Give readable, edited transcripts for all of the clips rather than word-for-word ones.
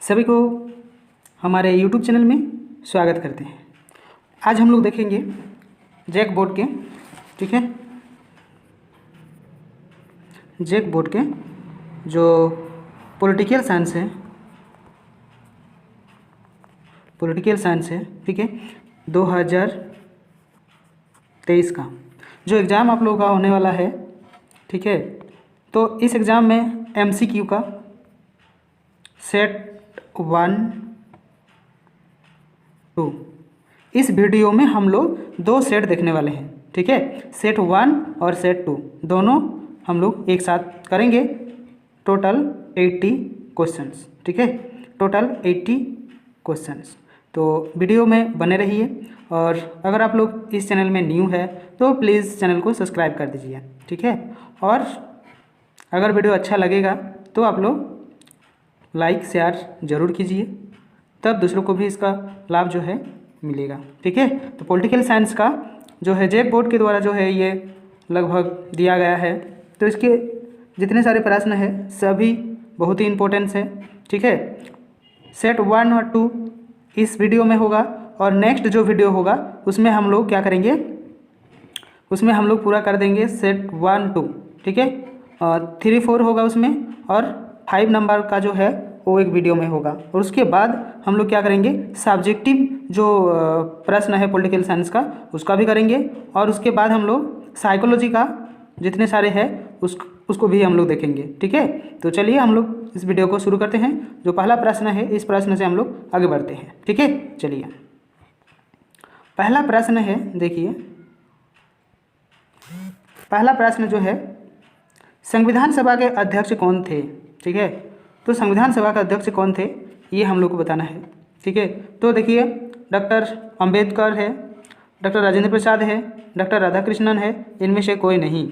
सभी को हमारे YouTube चैनल में स्वागत करते हैं। आज हम लोग देखेंगे जैक बोर्ड के, ठीक है, जैक बोर्ड के जो पॉलिटिकल साइंस है, ठीक है, 2023 का जो एग्ज़ाम आप लोगों का होने वाला है, ठीक है। तो इस एग्ज़ाम में MCQ का सेट 1, 2 इस वीडियो में हम लोग 2 सेट देखने वाले हैं, ठीक है। सेट 1 और सेट 2 दोनों हम लोग एक साथ करेंगे। टोटल 80 क्वेश्चंस, ठीक है, टोटल 80 क्वेश्चंस। तो वीडियो में बने रहिए और अगर आप लोग इस चैनल में न्यू है तो प्लीज़ चैनल को सब्सक्राइब कर दीजिए, ठीक है। और अगर वीडियो अच्छा लगेगा तो आप लोग लाइक शेयर ज़रूर कीजिए, तब दूसरों को भी इसका लाभ जो है मिलेगा, ठीक है। तो पॉलिटिकल साइंस का जो है जैक बोर्ड के द्वारा जो है ये लगभग दिया गया है। तो इसके जितने सारे प्रश्न हैं सभी बहुत ही इम्पोर्टेंट है, ठीक है। सेट 1 और 2 इस वीडियो में होगा और नेक्स्ट जो वीडियो होगा उसमें हम लोग क्या करेंगे, उसमें हम लोग पूरा कर देंगे सेट 1, 2, ठीक है। 3, 4 होगा उसमें और 5 नंबर का जो है वो एक वीडियो में होगा। और उसके बाद हम लोग क्या करेंगे, सब्जेक्टिव जो प्रश्न है पॉलिटिकल साइंस का उसका भी करेंगे। और उसके बाद हम लोग साइकोलॉजी का जितने सारे हैं उसको भी हम लोग देखेंगे, ठीक है। तो चलिए हम लोग इस वीडियो को शुरू करते हैं। जो पहला प्रश्न है इस प्रश्न से हम लोग आगे बढ़ते हैं, ठीक है। चलिए पहला प्रश्न है, देखिए पहला प्रश्न जो है संविधान सभा के अध्यक्ष कौन थे, ठीक है। तो संविधान सभा के अध्यक्ष कौन थे ये हम लोग को बताना है, ठीक है। तो देखिए डॉक्टर अंबेडकर है, डॉक्टर राजेंद्र प्रसाद है, डॉक्टर राधाकृष्णन है, इनमें से कोई नहीं।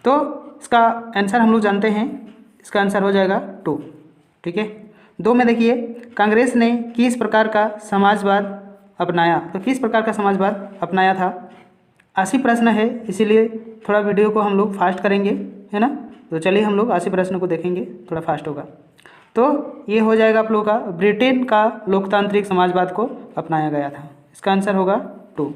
तो इसका आंसर हम लोग जानते हैं, इसका आंसर हो जाएगा 2, ठीक है। 2 में देखिए कांग्रेस ने किस प्रकार का समाजवाद अपनाया, तो किस प्रकार का समाजवाद अपनाया था। 80 प्रश्न है इसीलिए थोड़ा वीडियो को हम लोग फास्ट करेंगे, है ना। तो चलिए हम लोग 80 प्रश्न को देखेंगे, थोड़ा फास्ट होगा। तो ये हो जाएगा आप लोगों का ब्रिटेन का लोकतांत्रिक समाजवाद को अपनाया गया था, इसका आंसर होगा 2।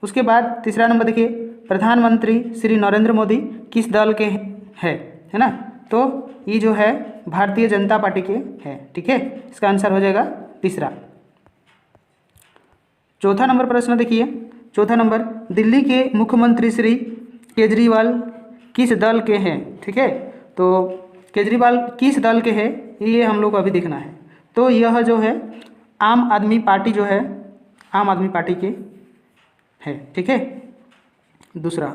उसके बाद तीसरा नंबर देखिए प्रधानमंत्री श्री नरेंद्र मोदी किस दल के हैं, है ना। तो ये जो है भारतीय जनता पार्टी के हैं, ठीक है। इसका आंसर हो जाएगा 3। चौथा नंबर प्रश्न देखिए, चौथा नंबर दिल्ली के मुख्यमंत्री श्री केजरीवाल किस दल के हैं, ठीक है। तो केजरीवाल किस दल के हैं ये हम लोग को अभी देखना है। तो यह जो है आम आदमी पार्टी जो है आम आदमी पार्टी के है, ठीक है। दूसरा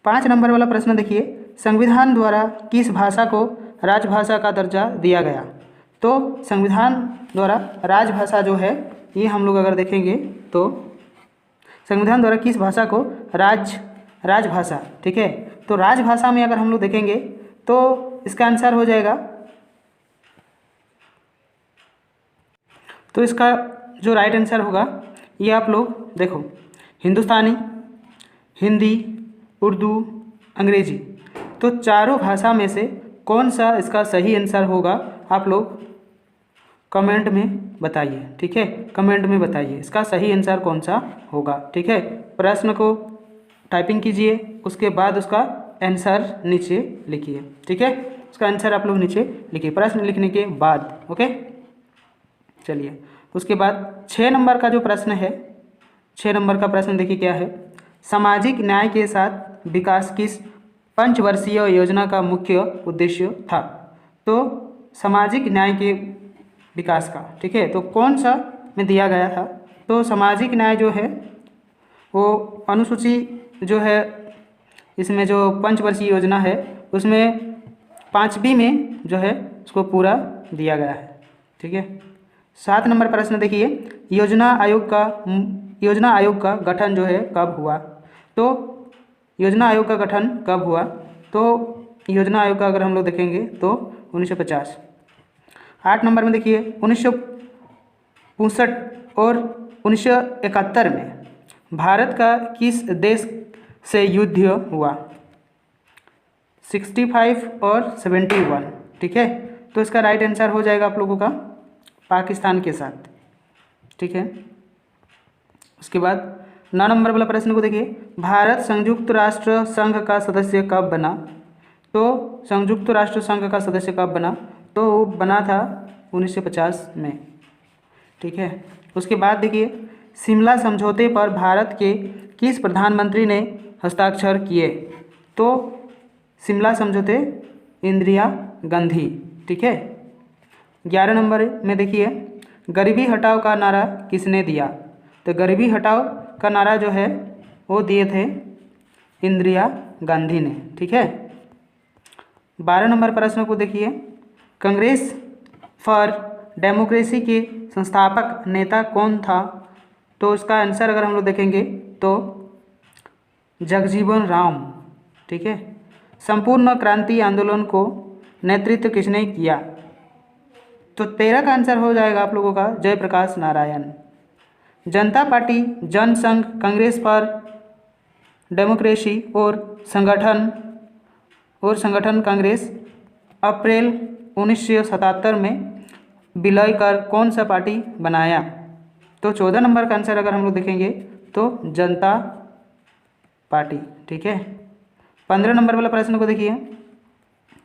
5 नंबर वाला प्रश्न देखिए संविधान द्वारा किस भाषा को राजभाषा का दर्जा दिया गया। तो संविधान द्वारा राजभाषा जो है ये हम लोग अगर देखेंगे तो संविधान द्वारा किस भाषा को राजभाषा, ठीक है। तो राजभाषा में अगर हम लोग देखेंगे तो इसका आंसर हो जाएगा, तो इसका जो राइट आंसर होगा ये आप लोग देखो हिंदुस्तानी, हिंदी, उर्दू, अंग्रेजी। तो चारों भाषा में से कौन सा इसका सही आंसर होगा आप लोग कमेंट में बताइए, ठीक है। कमेंट में बताइए इसका सही आंसर कौन सा होगा, ठीक है। प्रश्न को टाइपिंग कीजिए, उसके बाद उसका आंसर नीचे लिखिए, ठीक है। उसका आंसर आप लोग नीचे लिखिए प्रश्न लिखने के बाद, ओके। चलिए उसके बाद 6 नंबर का जो प्रश्न है, 6 नंबर का प्रश्न देखिए क्या है, सामाजिक न्याय के साथ विकास किस पंचवर्षीय योजना का मुख्य उद्देश्य था। तो सामाजिक न्याय के विकास का, ठीक है, तो कौन सा में दिया गया था। तो सामाजिक न्याय जो है वो अनुसूची जो है इसमें जो पंचवर्षीय योजना है उसमें 5वीं में जो है उसको पूरा दिया गया है, ठीक है। 7 नंबर प्रश्न देखिए योजना आयोग का गठन जो है कब हुआ। तो योजना आयोग का गठन कब हुआ, तो योजना आयोग का अगर हम लोग देखेंगे तो 1950। 8 नंबर में देखिए 1965 और 1971 में भारत का किस देश से युद्ध हुआ, 65 और 71, ठीक है। तो इसका राइट आंसर हो जाएगा आप लोगों का पाकिस्तान के साथ, ठीक है। उसके बाद 9 नंबर वाला प्रश्न को देखिए, भारत संयुक्त राष्ट्र संघ का सदस्य कब बना? तो संयुक्त राष्ट्र संघ का सदस्य कब बना? तो वो बना था 1950 में, ठीक है। उसके बाद देखिए, शिमला समझौते पर भारत के किस प्रधानमंत्री ने हस्ताक्षर किए? तो शिमला समझौते इंदिरा गांधी, ठीक है। 11 नंबर में देखिए, गरीबी हटाओ का नारा किसने दिया? तो गरीबी हटाओ का नारा जो है वो दिए थे इंदिरा गांधी ने, ठीक है। 12 नंबर प्रश्न को देखिए, कांग्रेस फॉर डेमोक्रेसी के संस्थापक नेता कौन था? तो इसका आंसर अगर हम लोग देखेंगे तो जगजीवन राम, ठीक है। संपूर्ण क्रांति आंदोलन को नेतृत्व किसने किया? तो 13 का आंसर हो जाएगा आप लोगों का Jayaprakash Narayan. Janata party, Jansangh, Congress for democracy और संगठन कांग्रेस अप्रैल 1977 में विलय कर कौन सा पार्टी बनाया? तो 14 नंबर का आंसर अगर हम लोग देखेंगे तो जनता पार्टी, ठीक है। 15 नंबर वाला प्रश्न को देखिए,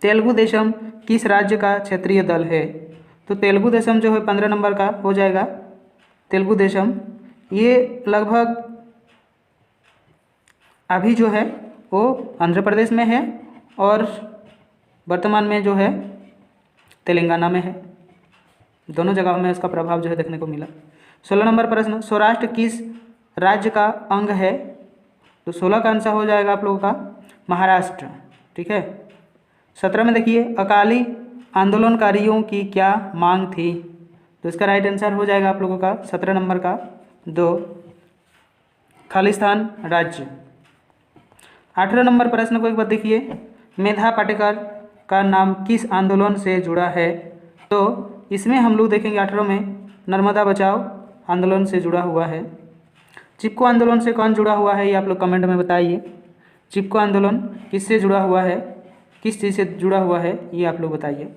तेलुगु देशम किस राज्य का क्षेत्रीय दल है? तो तेलुगु देशम जो है 15 नंबर का हो जाएगा तेलुगु देशम। ये लगभग अभी जो है वो आंध्र प्रदेश में है और वर्तमान में जो है तेलंगाना में है, दोनों जगह में इसका प्रभाव जो है देखने को मिला। 16 नंबर प्रश्न, सौराष्ट्र किस राज्य का अंग है? तो 16 का आंसर हो जाएगा आप लोगों का महाराष्ट्र, ठीक है। 17 में देखिए, अकाली आंदोलनकारियों की क्या मांग थी? तो इसका राइट आंसर हो जाएगा आप लोगों का 17 नंबर का 2 खालिस्तान राज्य। 18 नंबर प्रश्न को एक बार देखिए, मेधा पाटेकर का नाम किस आंदोलन से जुड़ा है? तो इसमें हम लोग देखेंगे 18 में नर्मदा बचाओ आंदोलन से जुड़ा हुआ है। चिपको आंदोलन से कौन जुड़ा हुआ है ये आप लोग कमेंट में बताइए। चिपको आंदोलन किससे जुड़ा हुआ है, किस चीज़ से जुड़ा हुआ है ये आप लोग बताइए।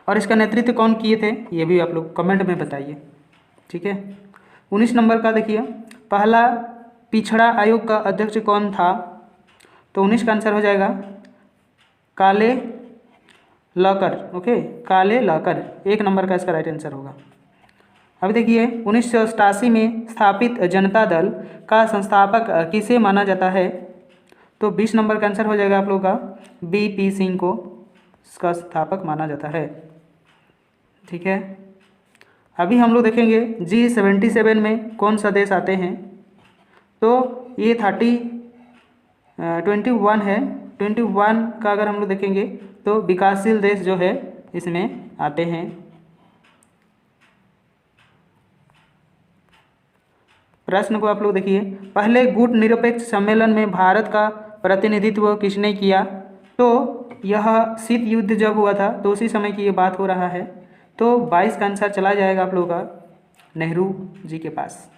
और इसका नेतृत्व कौन किए थे ये भी आप लोग कमेंट में बताइए, ठीक है। 19 नंबर का देखिए, पहला पिछड़ा आयोग का अध्यक्ष कौन था? तो 19 का आंसर हो जाएगा काले लकर, ओके, काले लकर 1 नंबर का इसका राइट आंसर होगा। अभी देखिए, 1987 में स्थापित जनता दल का संस्थापक किसे माना जाता है? तो 20 नंबर का आंसर हो जाएगा आप लोगों का बीपी सिंह को इसका संस्थापक माना जाता है, ठीक है। अभी हम लोग देखेंगे G77 में कौन सा देश आते हैं? तो ये 21 है। 21 का अगर हम लोग देखेंगे तो विकासशील देश जो है इसमें आते हैं। प्रश्न को आप लोग देखिए, पहले गुट निरपेक्ष सम्मेलन में भारत का प्रतिनिधित्व किसने किया? तो यह शीत युद्ध जब हुआ था तो उसी समय की ये बात हो रहा है। तो 22 का आंसर चला जाएगा आप लोगों का नेहरू जी के पास।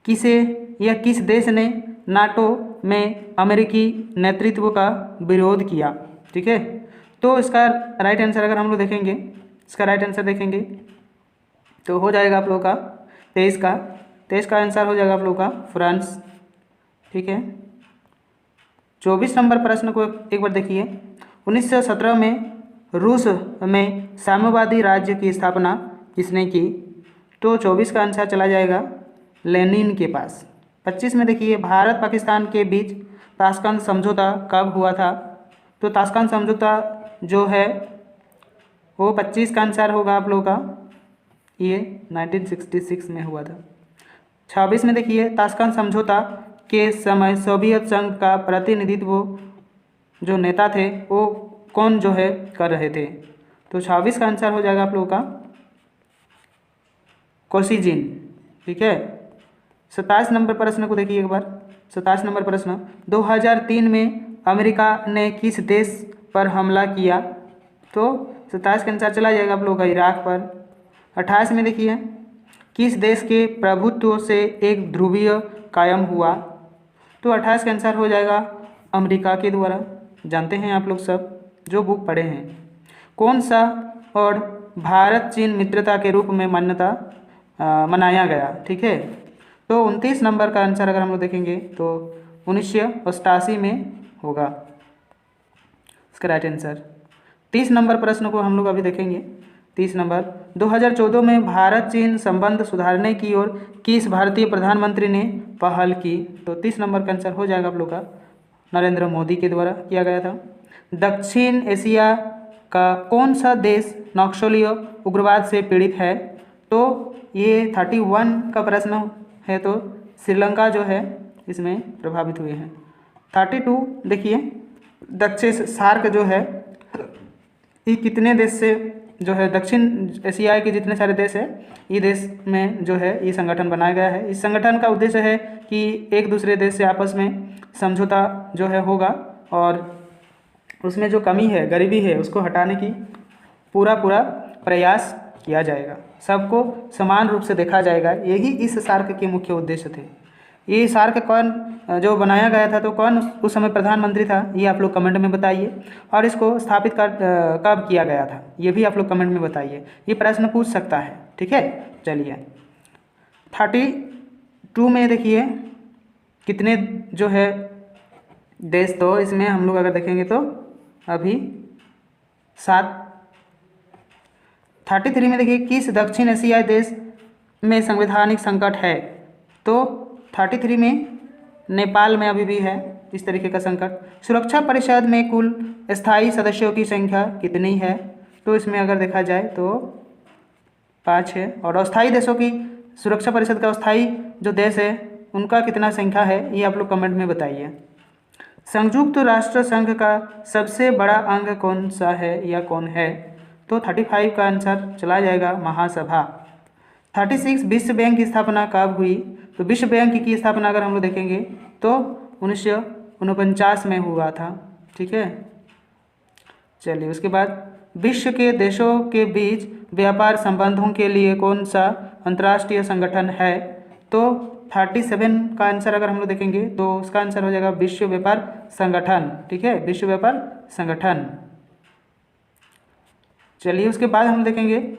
किसे या किस देश ने नाटो में अमेरिकी नेतृत्व का विरोध किया? ठीक है, तो इसका राइट आंसर अगर हम लोग देखेंगे, इसका राइट आंसर देखेंगे तो हो जाएगा आप लोगों का 23 का आंसर हो जाएगा आप लोगों का फ्रांस, ठीक है। 24 नंबर प्रश्न को एक बार देखिए, 1917 में रूस में साम्यवादी राज्य की स्थापना किसने की? तो 24 का आंसर चला जाएगा लेनिन के पास। 25 में देखिए, भारत पाकिस्तान के बीच ताशकंद समझौता कब हुआ था? तो ताशकंद समझौता जो है वो 25 का आंसर होगा आप लोगों का, ये 1966 में हुआ था। 26 में देखिए, ताशकंद समझौता के समय सोवियत संघ का प्रतिनिधित्व जो नेता थे वो कौन जो है कर रहे थे? तो 26 का आंसर हो जाएगा आप लोगों का कोसिजिन, ठीक है। 27 नंबर प्रश्न को देखिए एक बार। 27 नंबर प्रश्न, 2003 में अमेरिका ने किस देश पर हमला किया? तो 27 का आंसर चला जाएगा आप लोगों का इराक पर। 28 में देखिए, किस देश के प्रभुत्व से एक ध्रुवीय कायम हुआ? तो 28 का आंसर हो जाएगा अमेरिका के द्वारा। जानते हैं आप लोग सब जो बुक पढ़े हैं। कौन सा और भारत चीन मित्रता के रूप में मनाया गया, ठीक है। तो 29 नंबर का आंसर अगर हम लोग देखेंगे तो 1988 में होगा इसका राइट आंसर। 30 नंबर प्रश्न को हम लोग अभी देखेंगे। 30 नंबर, 2014 में भारत चीन संबंध सुधारने की ओर किस भारतीय प्रधानमंत्री ने पहल की? तो 30 नंबर का आंसर हो जाएगा आप लोग का नरेंद्र मोदी के द्वारा किया गया था। दक्षिण एशिया का कौन सा देश नक्सलीय उग्रवाद से पीड़ित है? तो ये 31 का प्रश्न है, तो श्रीलंका जो है इसमें प्रभावित हुए हैं। 32 देखिए, दक्षिण सार्क जो है ये कितने देश से जो है दक्षिण एशिया के जितने सारे देश है ये देश में जो है ये संगठन बनाया गया है। इस संगठन का उद्देश्य है कि एक दूसरे देश से आपस में समझौता जो है होगा और उसमें जो कमी है, गरीबी है, उसको हटाने की पूरा प्रयास किया जाएगा, सबको समान रूप से देखा जाएगा। यही इस सार्क के मुख्य उद्देश्य थे। ये सार्क कौन जो बनाया गया था, तो कौन उस समय प्रधानमंत्री था, ये आप लोग कमेंट में बताइए। और इसको स्थापित कब किया गया था, ये भी आप लोग कमेंट में बताइए। ये प्रश्न पूछ सकता है, ठीक है। चलिए 32 में देखिए कितने जो है देश, तो इसमें हम लोग अगर देखेंगे तो अभी 7। 33 में देखिए किस दक्षिण एशियाई देश में संवैधानिक संकट है? तो 33 में नेपाल में अभी भी है इस तरीके का संकट। सुरक्षा परिषद में कुल स्थायी सदस्यों की संख्या कितनी है? तो इसमें अगर देखा जाए तो 5 है। और अस्थायी देशों की सुरक्षा परिषद का अस्थायी जो देश है उनका कितना संख्या है, ये आप लोग कमेंट में बताइए। संयुक्त राष्ट्र संघ का सबसे बड़ा अंग कौन सा है या कौन है? तो 35 का आंसर चला जाएगा महासभा। 36 विश्व बैंक की स्थापना कब हुई? तो विश्व बैंक की स्थापना अगर हम लोग देखेंगे तो 1949 में हुआ था, ठीक है। चलिए उसके बाद विश्व के देशों के बीच व्यापार संबंधों के लिए कौन सा अंतर्राष्ट्रीय संगठन है? तो 37 का आंसर अगर हम लोग देखेंगे तो उसका आंसर हो जाएगा विश्व व्यापार संगठन, ठीक है, विश्व व्यापार संगठन। चलिए उसके बाद हम देखेंगे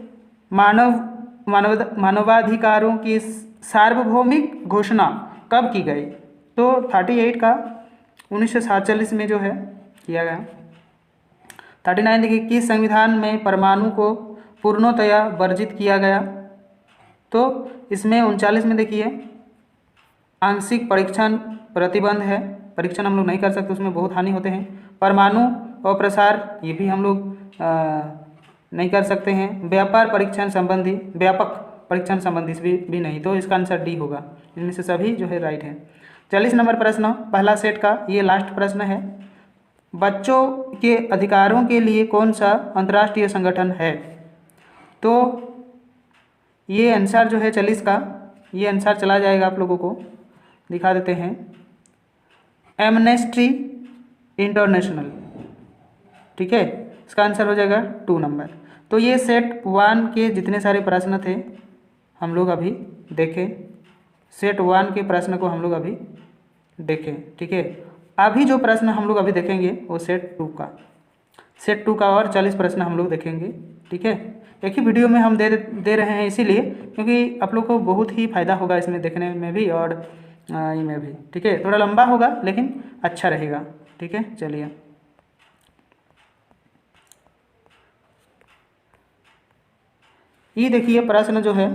मानवाधिकारों की सार्वभौमिक घोषणा कब की गई? तो 38 का 1947 में जो है किया गया। 39 देखिए किस संविधान में परमाणु को पूर्णतया वर्जित किया गया? तो इसमें 39 में देखिए आंशिक परीक्षण प्रतिबंध है, परीक्षण हम लोग नहीं कर सकते, उसमें बहुत हानि होते हैं। परमाणु और प्रसार ये भी हम लोग नहीं कर सकते हैं। व्यापार परीक्षण संबंधी, व्यापक परीक्षण संबंधी भी नहीं, तो इसका आंसर डी होगा। इनमें से सभी जो है राइट है। 40 नंबर प्रश्न पहला सेट का ये लास्ट प्रश्न है। बच्चों के अधिकारों के लिए कौन सा अंतर्राष्ट्रीय संगठन है? तो ये आंसर जो है 40 का, ये आंसर चला जाएगा, आप लोगों को दिखा देते हैं, एमनेस्टी इंटरनेशनल, ठीक है। इसका आंसर हो जाएगा 2 नंबर। तो ये सेट 1 के जितने सारे प्रश्न थे हम लोग अभी देखें, सेट 1 के प्रश्न को हम लोग अभी देखें, ठीक है। अभी जो प्रश्न हम लोग अभी देखेंगे वो सेट 2 का और 40 प्रश्न हम लोग देखेंगे, ठीक है। एक ही वीडियो में हम दे रहे हैं इसीलिए क्योंकि आप लोग को बहुत ही फ़ायदा होगा इसमें देखने में भी और में भी, ठीक है। थोड़ा लंबा होगा लेकिन अच्छा रहेगा, ठीक है। चलिए ये देखिए प्रश्न जो है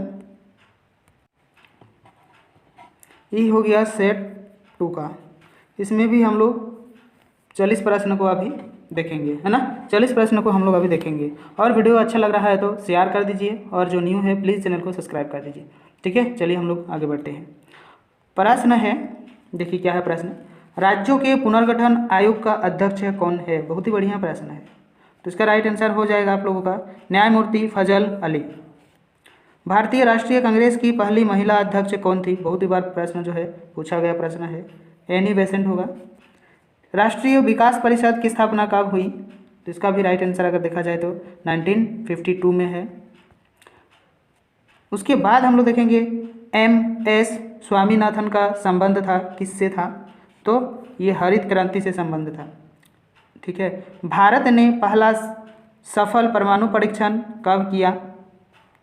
ये हो गया सेट 2 का। इसमें भी हम लोग 40 प्रश्न को अभी देखेंगे, है ना। 40 प्रश्न को हम लोग अभी देखेंगे। और वीडियो अच्छा लग रहा है तो शेयर कर दीजिए और जो न्यू है प्लीज़ चैनल को सब्सक्राइब कर दीजिए, ठीक है। चलिए हम लोग आगे बढ़ते हैं। प्रश्न है, देखिए क्या है प्रश्न। राज्यों के पुनर्गठन आयोग का अध्यक्ष कौन है? बहुत ही बढ़िया प्रश्न है। तो इसका राइट आंसर हो जाएगा आप लोगों का न्यायमूर्ति फजल अली। भारतीय राष्ट्रीय कांग्रेस की पहली महिला अध्यक्ष कौन थी? बहुत ही बार प्रश्न जो है पूछा गया प्रश्न है, एनी बेसेंट होगा। राष्ट्रीय विकास परिषद की स्थापना कब हुई? तो इसका भी राइट आंसर अगर देखा जाए तो 1952 में है। उसके बाद हम लोग देखेंगे MS स्वामीनाथन का संबंध था किससे था? तो ये हरित क्रांति से संबंध था, ठीक है। भारत ने पहला सफल परमाणु परीक्षण कब किया?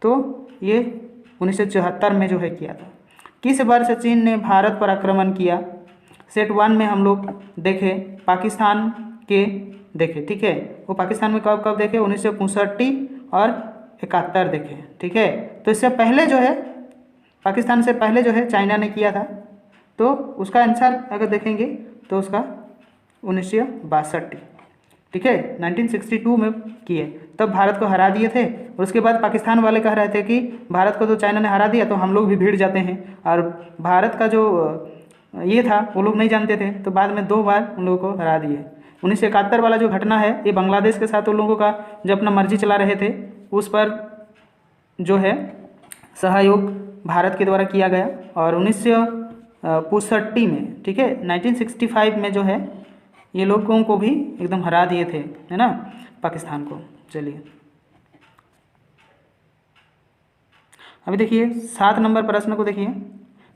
तो ये 1974 में जो है किया था। किस वर्ष चीन ने भारत पर आक्रमण किया? सेट 1 में हम लोग देखे पाकिस्तान के देखे, ठीक है। वो पाकिस्तान में कब कब देखे? 1965 और 71 देखे, ठीक है। तो इससे पहले जो है पाकिस्तान से पहले जो है चाइना ने किया था। तो उसका आंसर अगर देखेंगे तो उसका 1962, ठीक है, 1962 में किए, तब भारत को हरा दिए थे। और उसके बाद पाकिस्तान वाले कह रहे थे कि भारत को तो चाइना ने हरा दिया तो हम लोग भी भिड़ जाते हैं, और भारत का जो ये था वो लोग नहीं जानते थे, तो बाद में 2 बार उन लोगों को हरा दिए। 1971 वाला जो घटना है ये बांग्लादेश के साथ उन लोगों का जो अपना मर्जी चला रहे थे उस पर जो है सहयोग भारत के द्वारा किया गया। और 1965 में, ठीक है, 1965 में जो है ये लोगों को भी एकदम हरा दिए थे, है ना, पाकिस्तान को। चलिए अभी देखिए 7 नंबर प्रश्न को देखिए।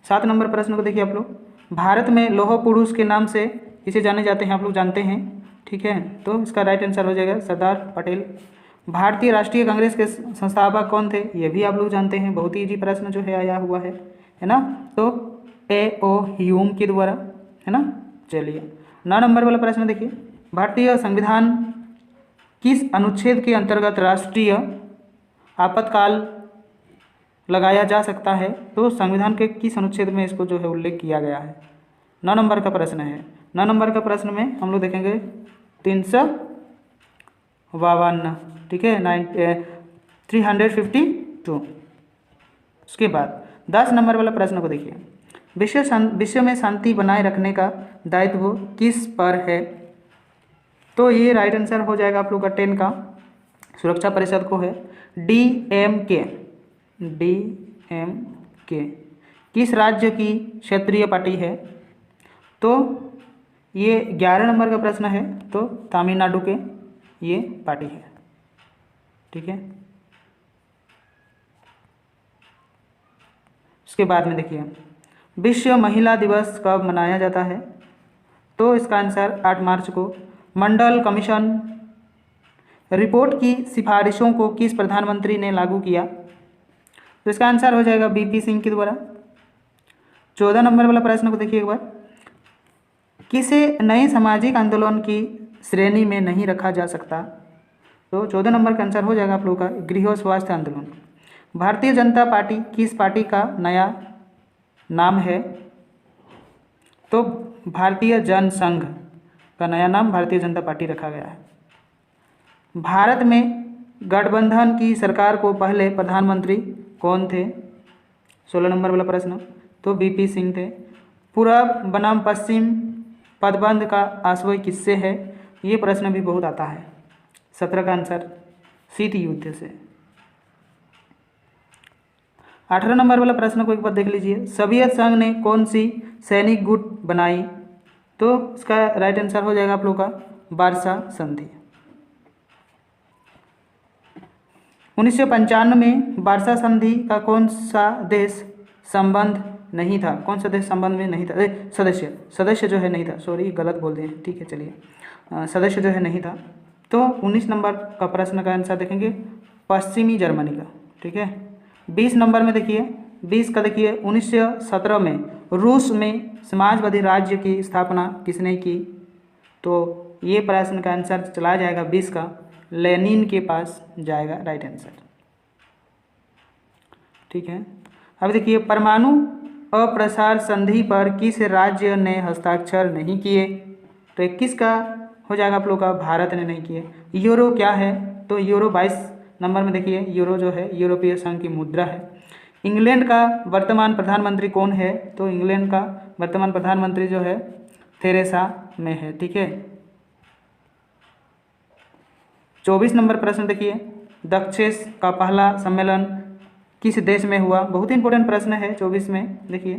7 नंबर प्रश्न को देखिए आप लोग। भारत में लौह पुरुष के नाम से इसे जाने जाते हैं, आप लोग जानते हैं, ठीक है। तो इसका राइट आंसर हो जाएगा सरदार पटेल। भारतीय राष्ट्रीय कांग्रेस के संस्थापक कौन थे? ये भी आप लोग जानते हैं, बहुत ही इजी प्रश्न जो है आया हुआ है ना। तो A.O. ह्यूम के द्वारा, है ना। चलिए 9 नंबर वाला प्रश्न देखिए। भारतीय संविधान किस अनुच्छेद के अंतर्गत राष्ट्रीय आपातकाल लगाया जा सकता है? तो संविधान के किस अनुच्छेद में इसको जो है उल्लेख किया गया है? 9 नंबर का प्रश्न है। 9 नंबर का प्रश्न में हम लोग देखेंगे 352, ठीक है, 352। उसके बाद 10 नंबर वाला प्रश्न को देखिए। विश्व में शांति बनाए रखने का दायित्व किस पर है? तो ये राइट आंसर हो जाएगा आप लोग का 10 का, सुरक्षा परिषद को है। DMK किस राज्य की क्षेत्रीय पार्टी है? तो ये 11 नंबर का प्रश्न है। तो तमिलनाडु के ये पार्टी है, ठीक है। उसके बाद में देखिए विश्व महिला दिवस कब मनाया जाता है? तो इसका आंसर 8 मार्च को। मंडल कमीशन रिपोर्ट की सिफारिशों को किस प्रधानमंत्री ने लागू किया? तो इसका आंसर हो जाएगा BP सिंह के द्वारा। 14 नंबर वाला प्रश्न को देखिए एक बार। किसे नए सामाजिक आंदोलन की श्रेणी में नहीं रखा जा सकता? तो 14 नंबर का आंसर हो जाएगा आप लोगों का गृह स्वास्थ्य आंदोलन। भारतीय जनता पार्टी किस पार्टी का नया नाम है? तो भारतीय जनसंघ का नया नाम भारतीय जनता पार्टी रखा गया है। भारत में गठबंधन की सरकार को पहले प्रधानमंत्री कौन थे? 16 नंबर वाला प्रश्न, तो BP सिंह थे। पूर्व बनाम पश्चिम पदबंध का आशय किससे है? ये प्रश्न भी बहुत आता है। 17 का आंसर शीत युद्ध से। 18 नंबर वाला प्रश्न को एक बार देख लीजिए। सोवियत संघ ने कौन सी सैनिक गुट बनाई? तो इसका राइट आंसर हो जाएगा आप लोग का वार्सा संधि। 1995 में वार्सा संधि का कौन सा देश संबंध नहीं था? कौन सा देश संबंध में नहीं था? सदस्य जो है नहीं था, सॉरी गलत बोल दिए, ठीक है। चलिए सदस्य जो है नहीं था। तो 19 नंबर का प्रश्न का आंसर देखेंगे पश्चिमी जर्मनी का, ठीक है। 20 नंबर में देखिए, 20 का देखिए 1917 में रूस में समाजवादी राज्य की स्थापना किसने की? तो ये प्रश्न का आंसर चला जाएगा 20 का लेनिन के पास जाएगा राइट आंसर, ठीक है। अब देखिए परमाणु अप्रसार संधि पर किस राज्य ने हस्ताक्षर नहीं किए? तो 21 का हो जाएगा आप लोग का भारत ने नहीं किए। यूरो क्या है? तो यूरो 22 नंबर में देखिए, यूरो जो है यूरोपीय संघ की मुद्रा है। इंग्लैंड का वर्तमान प्रधानमंत्री कौन है? तो इंग्लैंड का वर्तमान प्रधानमंत्री जो है थेरेसा मे है, ठीक है। 24 नंबर प्रश्न देखिए, दक्षेस का पहला सम्मेलन किस देश में हुआ? बहुत ही इंपॉर्टेंट प्रश्न है 24 में देखिए।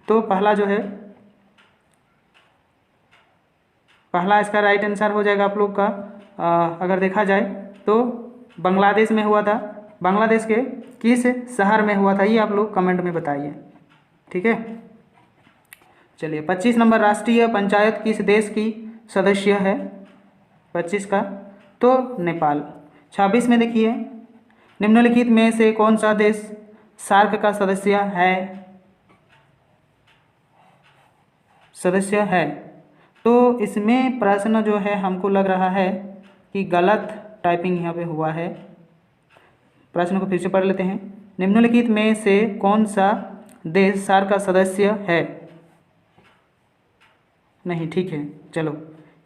तो पहला जो है, पहला इसका राइट आंसर हो जाएगा आप लोग का अगर देखा जाए तो बांग्लादेश में हुआ था। बांग्लादेश के किस शहर में हुआ था ये आप लोग कमेंट में बताइए, ठीक है। चलिए 25 नंबर, राष्ट्रीय पंचायत किस देश की सदस्य है? 25 का तो नेपाल। 26 में देखिए, निम्नलिखित में से कौन सा देश सार्क का सदस्य है। तो इसमें प्रश्न जो है हमको लग रहा है कि गलत टाइपिंग यहाँ पे हुआ है। प्रश्न को फिर से पढ़ लेते हैं। निम्नलिखित में से कौन सा देश सार्क का सदस्य है। नहीं, ठीक है, चलो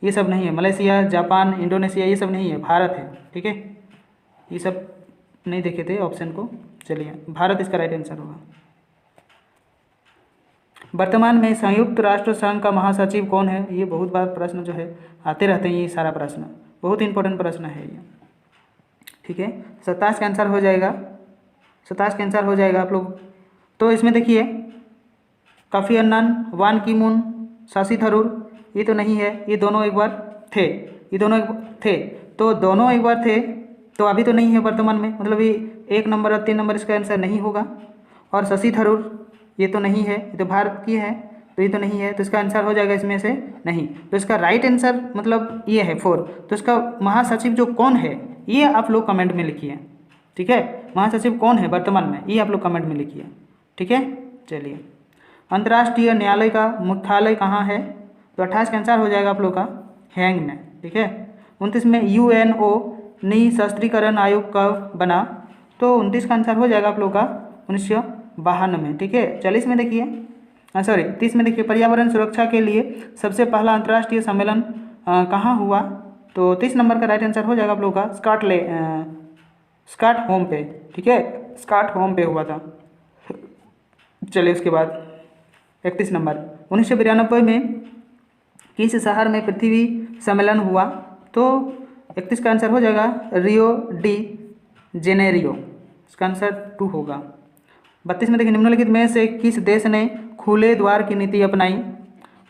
ये सब नहीं है। मलेशिया, जापान, इंडोनेशिया ये सब नहीं है, भारत है। ठीक है, ये सब नहीं देखे थे ऑप्शन को। चलिए, भारत इसका राइट आंसर होगा। वर्तमान में संयुक्त राष्ट्र संघ का महासचिव कौन है। ये बहुत बार प्रश्न जो है आते रहते हैं, ये सारा प्रश्न बहुत इंपॉर्टेंट प्रश्न है ये। ठीक है, 27 का आंसर हो जाएगा, 27 का आंसर हो जाएगा आप लोग। तो इसमें देखिए, कोफी अन्नान, बान की मून, शशि थरूर, ये तो नहीं है। ये दोनों एक बार थे, ये दोनों थे, तो दोनों एक बार थे, तो अभी तो नहीं है वर्तमान में, मतलब ये 1 नंबर और 3 नंबर इसका आंसर नहीं होगा। और शशि थरूर ये तो नहीं है, ये तो भारत की है, तो ये तो नहीं है, तो इसका आंसर हो जाएगा इसमें से नहीं। तो इसका राइट आंसर मतलब ये है 4। तो इसका महासचिव जो कौन है ये आप लोग कमेंट में लिखिए। ठीक है, महासचिव कौन है वर्तमान में, ये आप लोग कमेंट में लिखिए। ठीक है, चलिए, अंतर्राष्ट्रीय न्यायालय का मुख्यालय कहाँ है। तो 28 का आंसर हो जाएगा आप लोग का हैंग में। ठीक है, 29 में UNO निशस्त्रीकरण आयोग कब बना। तो 29 का आंसर हो जाएगा आप लोग का 1952 में। ठीक है, 40 में देखिए, 30 में देखिए, पर्यावरण सुरक्षा के लिए सबसे पहला अंतर्राष्ट्रीय सम्मेलन कहाँ हुआ। तो 30 नंबर का राइट आंसर हो जाएगा आप लोग का स्टॉकहोम पे। ठीक है, स्टॉकहोम पे हुआ था। चलिए, उसके बाद 31 नंबर, 1992 में किस शहर में पृथ्वी सम्मेलन हुआ। तो 31 का आंसर हो जाएगा रियो डी जेनेरियो, इसका आंसर 2 होगा। 32 में देखिए, निम्नलिखित में से किस देश ने खुले द्वार की नीति अपनाई।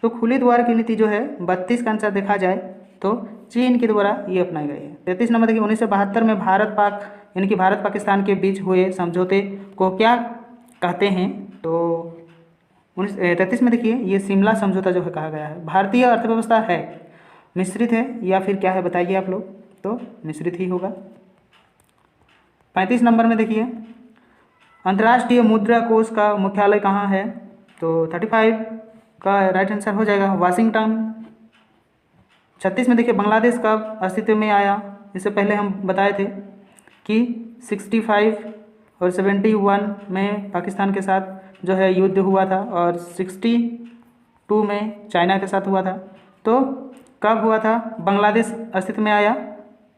तो खुले द्वार की नीति जो है 32 का आंसर देखा जाए तो चीन के द्वारा ये अपनाई गई है। 33 नंबर देखिए, 1972 में भारत पाक यानी कि भारत पाकिस्तान के बीच हुए समझौते को क्या कहते हैं। तो 33 में देखिए, ये शिमला समझौता जो है कहा गया है। भारतीय अर्थव्यवस्था है मिश्रित है या फिर क्या है बताइए आप लोग। तो मिश्रित ही होगा। 35 नंबर में देखिए, अंतर्राष्ट्रीय मुद्रा कोष का मुख्यालय कहाँ है। तो 35 का राइट आंसर हो जाएगा वाशिंगटन। 36 में देखिए, बांग्लादेश कब अस्तित्व में आया। इससे पहले हम बताए थे कि 65 और 71 में पाकिस्तान के साथ जो है युद्ध हुआ था और 62 में चाइना के साथ हुआ था। तो कब हुआ था बांग्लादेश अस्तित्व में आया।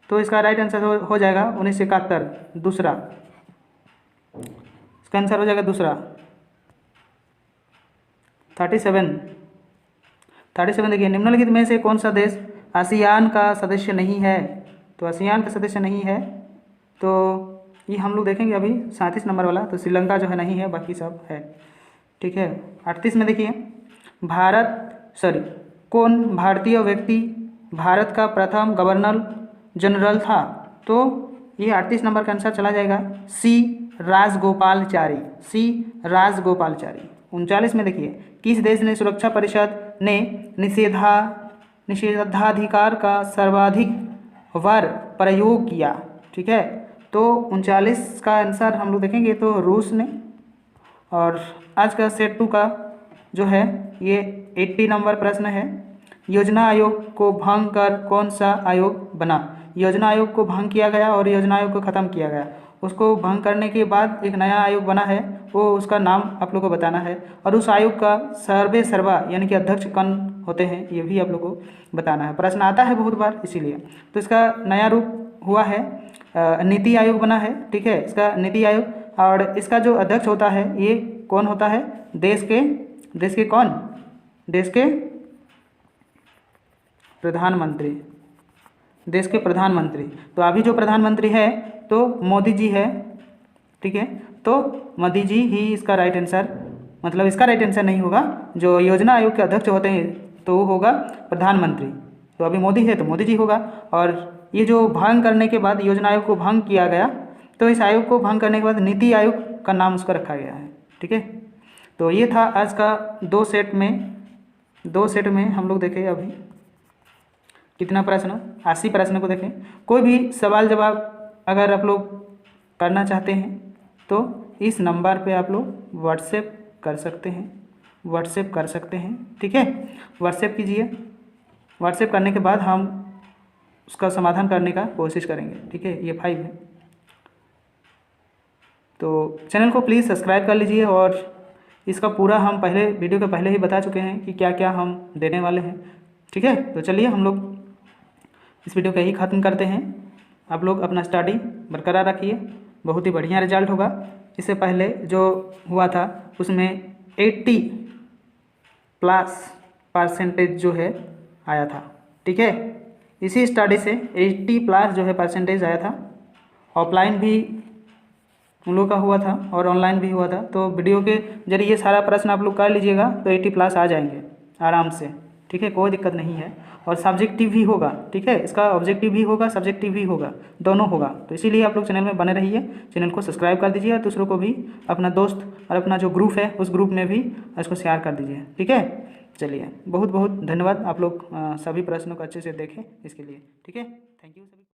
तो इसका राइट आंसर हो जाएगा 1971, दूसरा। इसका आंसर हो जाएगा दूसरा। 37 देखिए, निम्नलिखित में से कौन सा देश आसियान का सदस्य नहीं है। तो आसियान का सदस्य नहीं है, तो ये हम लोग देखेंगे अभी 37 नंबर वाला। तो श्रीलंका जो है नहीं है, बाकी सब है। ठीक है, 38 में देखिए, कौन भारतीय व्यक्ति भारत का प्रथम गवर्नर जनरल था। तो ये 38 नंबर का आंसर चला जाएगा सी राजगोपालचारी। 39 में देखिए, किस देश ने सुरक्षा परिषद ने निषेधाधिकार का सर्वाधिक बार प्रयोग किया। ठीक है, तो 39 का आंसर हम लोग देखेंगे तो रूस ने। और आज का सेट 2 का जो है ये 80 नंबर प्रश्न है। योजना आयोग को भंग कर कौन सा आयोग बना। योजना आयोग को भंग किया गया और योजना आयोग को ख़त्म किया गया। उसको भंग करने के बाद एक नया आयोग बना है, वो उसका नाम आप लोग को बताना है। और उस आयोग का सर्वा यानी कि अध्यक्ष कौन होते हैं ये भी आप लोग को बताना है। प्रश्न आता है बहुत बार इसीलिए। तो इसका नया रूप हुआ है नीति आयोग बना है। ठीक है, इसका नीति आयोग। और इसका जो अध्यक्ष होता है ये कौन होता है, देश के प्रधानमंत्री, देश के प्रधानमंत्री। तो अभी जो प्रधानमंत्री है तो मोदी जी है। ठीक है, तो मोदी जी ही इसका राइट आंसर, मतलब इसका राइट आंसर नहीं होगा। जो योजना आयोग के अध्यक्ष होते हैं तो वो होगा प्रधानमंत्री। तो अभी मोदी है तो मोदी जी होगा। और ये जो भंग करने के बाद योजना आयोग को भंग किया गया, तो इस आयोग को भंग करने के बाद नीति आयोग का नाम उसका रखा गया है। ठीक है, तो ये था आज का 2 सेट में हम लोग देखें अभी कितना प्रश्न, 80 प्रश्न को देखें। कोई भी सवाल जवाब अगर आप लोग करना चाहते हैं तो इस नंबर पे आप लोग व्हाट्सएप कर सकते हैं, ठीक है। व्हाट्सएप कीजिए, व्हाट्सएप करने के बाद हम उसका समाधान करने का कोशिश करेंगे, ठीक है। ये 5 है, तो चैनल को प्लीज़ सब्सक्राइब कर लीजिए। और इसका पूरा हम पहले वीडियो के पहले ही बता चुके हैं कि क्या क्या हम देने वाले हैं, ठीक है। तो चलिए हम लोग इस वीडियो को यही ख़त्म करते हैं। आप लोग अपना स्टडी बरकरार रखिए, बहुत ही बढ़िया रिजल्ट होगा। इससे पहले जो हुआ था उसमें 80+ % जो है आया था, ठीक है। इसी स्टडी से 80+ जो है % आया था। ऑफलाइन भी उन लोग का हुआ था और ऑनलाइन भी हुआ था। तो वीडियो के जरिए ये सारा प्रश्न आप लोग कर लीजिएगा तो 80+ आ जाएंगे आराम से, ठीक है, कोई दिक्कत नहीं है। और सब्जेक्टिव भी होगा, ठीक है, इसका ऑब्जेक्टिव भी होगा, सब्जेक्टिव भी होगा, दोनों होगा। तो इसीलिए आप लोग चैनल में बने रहिए, चैनल को सब्सक्राइब कर दीजिए और दूसरों को भी, अपना दोस्त और अपना जो ग्रुप है उस ग्रुप में भी इसको शेयर कर दीजिए, ठीक है। चलिए, बहुत बहुत धन्यवाद। आप लोग सभी प्रश्नों को अच्छे से देखें इसके लिए, ठीक है। थैंक यू सभी।